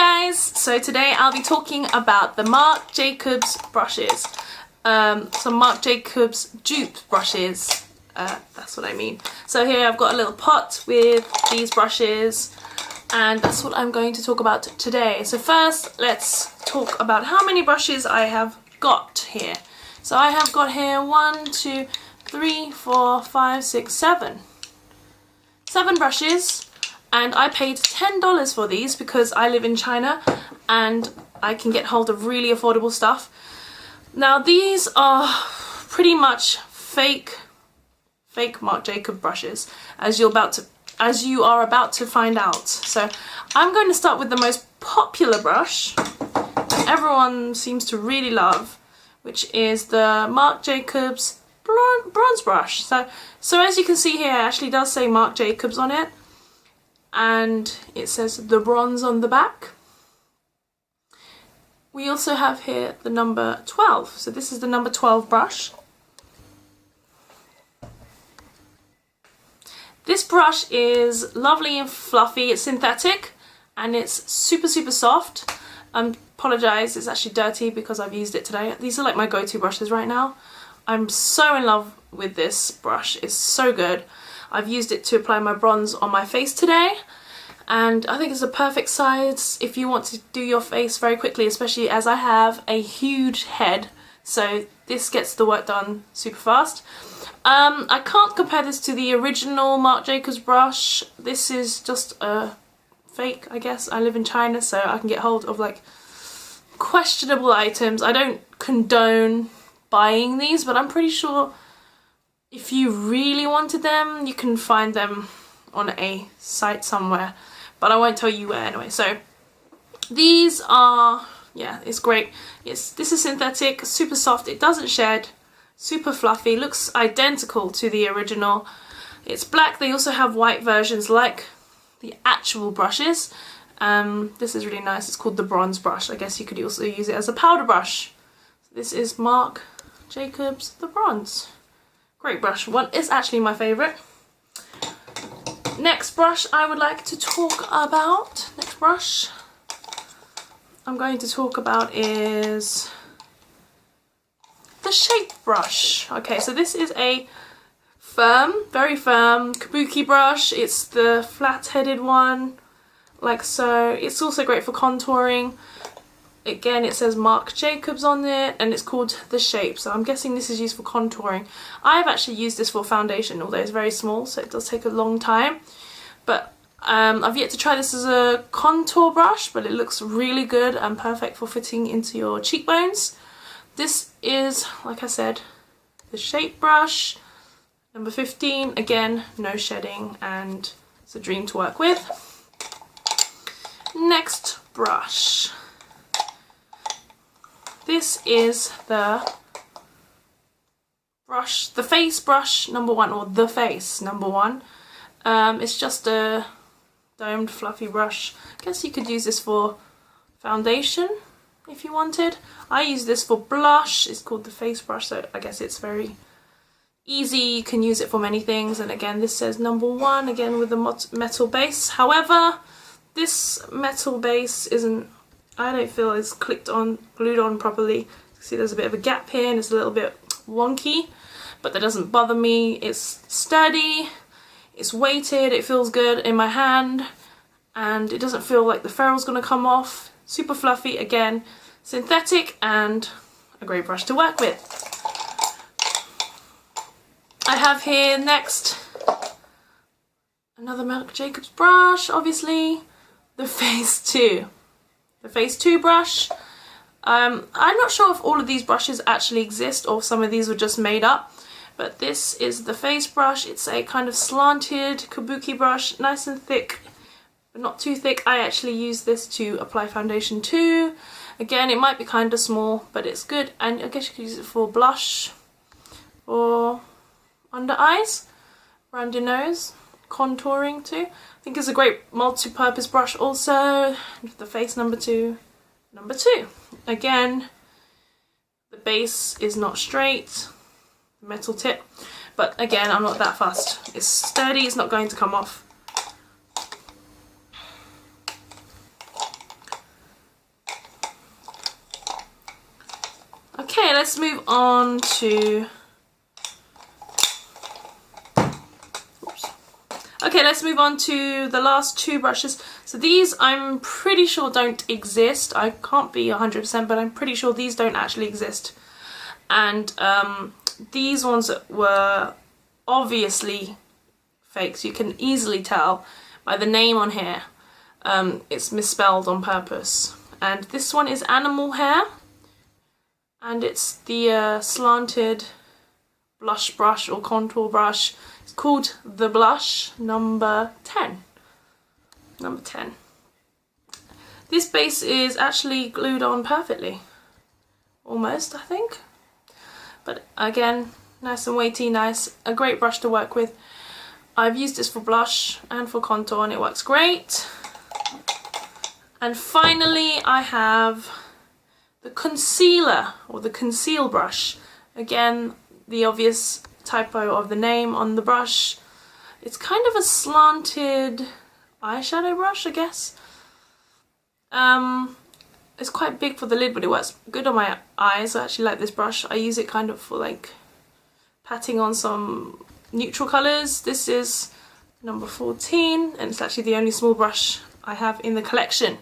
guys, so today I'll be talking about the Marc Jacobs brushes, some Marc Jacobs dupe brushes, that's what I mean. So here I've got a little pot with these brushes and that's what I'm going to talk about today. So first let's talk about how many brushes I have got here. So I have got here 1, 2, 3, 4, 5, 6, 7 brushes. And I paid $10 for these because I live in China and I can get hold of really affordable stuff. Now these are pretty much fake Marc Jacobs brushes, as you are about to find out. So I'm going to start with the most popular brush that everyone seems to really love, which is the Marc Jacobs bronze brush. So as you can see here, it actually does say Marc Jacobs on it. And it says the bronze on the back. We also have here the number 12. So this is the number 12 brush. This brush is lovely and fluffy. It's synthetic and it's super soft. Apologise, it's actually dirty because I've used it today. These are like my go-to brushes right now. I'm so in love with this brush. It's so good. I've used it to apply my bronze on my face today and I think it's a perfect size if you want to do your face very quickly, especially as I have a huge head, so this gets the work done super fast. I can't compare this to the original Marc Jacobs brush. This is just a fake, I guess. I live in China so I can get hold of like questionable items. I don't condone buying these, but I'm pretty sure if you really wanted them, you can find them on a site somewhere, but I won't tell you where anyway. So these are, yeah, it's great. This is synthetic, super soft, it doesn't shed, super fluffy, looks identical to the original. It's black. They also have white versions like the actual brushes. This is really nice. It's called the bronze brush. I guess you could also use it as a powder brush. This is Marc Jacobs the bronze. Great brush. One is actually my favourite. Next brush I would like to talk about. Next brush I'm going to talk about is the shape brush. Okay, so this is a firm, very firm kabuki brush. It's the flat-headed one, like so. It's also great for contouring. Again, it says Marc Jacobs on it and it's called The Shape, so I'm guessing this is used for contouring. I've actually used this for foundation, although it's very small, so it does take a long time. But I've yet to try this as a contour brush, but it looks really good and perfect for fitting into your cheekbones. This is, like I said, The Shape brush, number 15. Again, no shedding and it's a dream to work with. Next brush. This is the brush, the face brush number 1, or the face number 1. It's just a domed fluffy brush. I guess you could use this for foundation if you wanted. I use this for blush. It's called the face brush, so I guess it's very easy. You can use it for many things. And again, this says number 1, again with the metal base. However, this metal base isn't, I don't feel it's glued on properly. See, there's a bit of a gap here and it's a little bit wonky, but that doesn't bother me. It's sturdy, it's weighted, it feels good in my hand, and it doesn't feel like the ferrule's gonna come off. Super fluffy, again, synthetic, and a great brush to work with. I have here next another Marc Jacobs brush, obviously, the Phase 2. The Phase 2 brush. I'm not sure if all of these brushes actually exist or some of these were just made up, but this is the face brush. It's a kind of slanted kabuki brush, nice and thick, but not too thick. I actually use this to apply foundation too. Again, it might be kind of small, but it's good, and I guess you could use it for blush or under eyes, around your nose, contouring too. I think it's a great multi-purpose brush also. The face number 2. Number 2. Again, the base is not straight, metal tip, but again, I'm not that fussed. It's sturdy, it's not going to come off. Okay, let's move on to... Okay, let's move on to the last two brushes. So these I'm pretty sure don't exist. I can't be 100%, but I'm pretty sure these don't actually exist. And these ones were obviously fakes. You can easily tell by the name on here. It's misspelled on purpose. And this one is animal hair. And it's the Slanted blush brush or contour brush. It's called the Blush number 10. Number 10. This base is actually glued on perfectly. Almost, I think. But again, nice and weighty, nice. A great brush to work with. I've used this for blush and for contour and it works great. And finally I have the concealer or the conceal brush. Again, the obvious typo of the name on the brush. It's kind of a slanted eyeshadow brush, I guess. It's quite big for the lid, but it works good on my eyes. I actually like this brush. I use it kind of for like patting on some neutral colours. This is number 14 and it's actually the only small brush I have in the collection.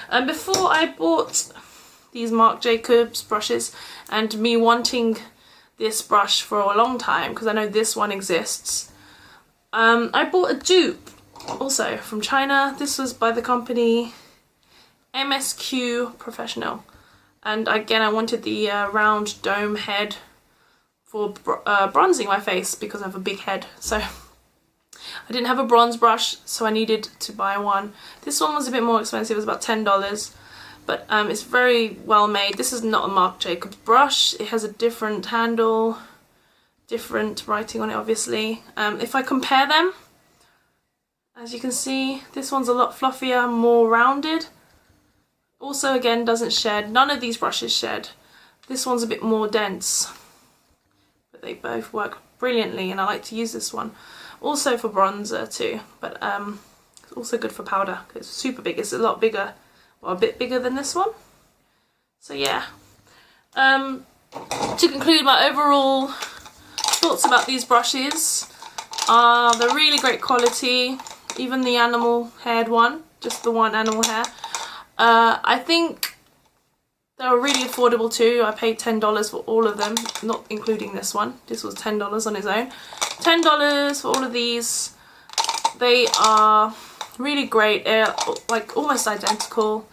And before I bought these Marc Jacobs brushes, and me wanting this brush for a long time because I know this one exists, I bought a dupe also from China. This was by the company MSQ Professional, and again I wanted the round dome head for bronzing my face because I have a big head, so I didn't have a bronze brush, so I needed to buy one. This one was a bit more expensive, it was about $10, but it's very well made. This is not a Marc Jacobs brush. It has a different handle, different writing on it obviously. If I compare them, as you can see, this one's a lot fluffier, more rounded. Also again doesn't shed. None of these brushes shed. This one's a bit more dense, but they both work brilliantly and I like to use this one. Also for bronzer too, but it's also good for powder. It's super big. It's a lot bigger, well, a bit bigger than this one. So yeah. To conclude, my overall thoughts about these brushes are they're really great quality. Even the animal haired one, just the one animal hair. I think they're really affordable too. I paid $10 for all of them, not including this one. This was $10 on its own. $10 for all of these. They are really great. They're like almost identical.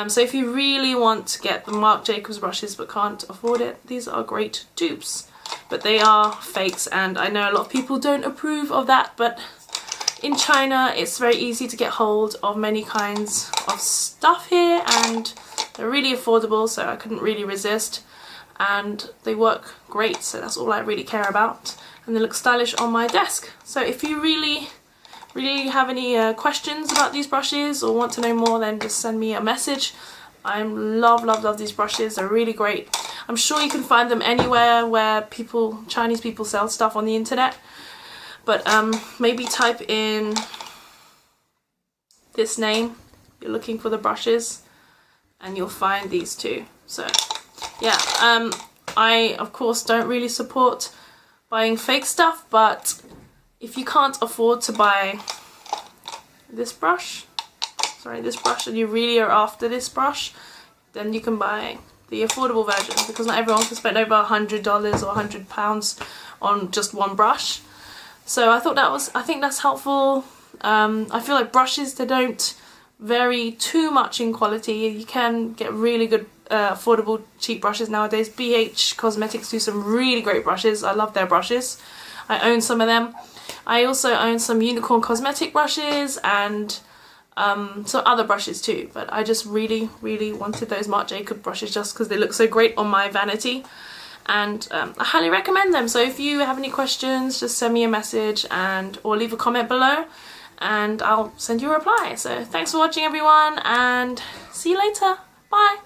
So if you really want to get the Marc Jacobs brushes but can't afford it, these are great dupes. But they are fakes, and I know a lot of people don't approve of that, but in China it's very easy to get hold of many kinds of stuff here, and they're really affordable, so I couldn't really resist. And they work great, so that's all I really care about. And they look stylish on my desk. So if you really have any questions about these brushes or want to know more, then just send me a message. I love these brushes. They're really great. I'm sure you can find them anywhere where Chinese people sell stuff on the internet. But maybe type in this name, you're looking for the brushes, and you'll find these two. So yeah, I of course don't really support buying fake stuff, but if you can't afford to buy this brush, and you really are after this brush, then you can buy the affordable version, because not everyone can spend over $100 or £100 on just one brush. So I think that's helpful. I feel like brushes, they don't vary too much in quality. You can get really good affordable cheap brushes nowadays. BH Cosmetics do some really great brushes. I love their brushes. I own some of them. I also own some Unicorn Cosmetic brushes and some other brushes too, but I just really wanted those Marc Jacobs brushes just because they look so great on my vanity, and I highly recommend them. So if you have any questions, just send me a message or leave a comment below and I'll send you a reply. So thanks for watching everyone, and see you later. Bye.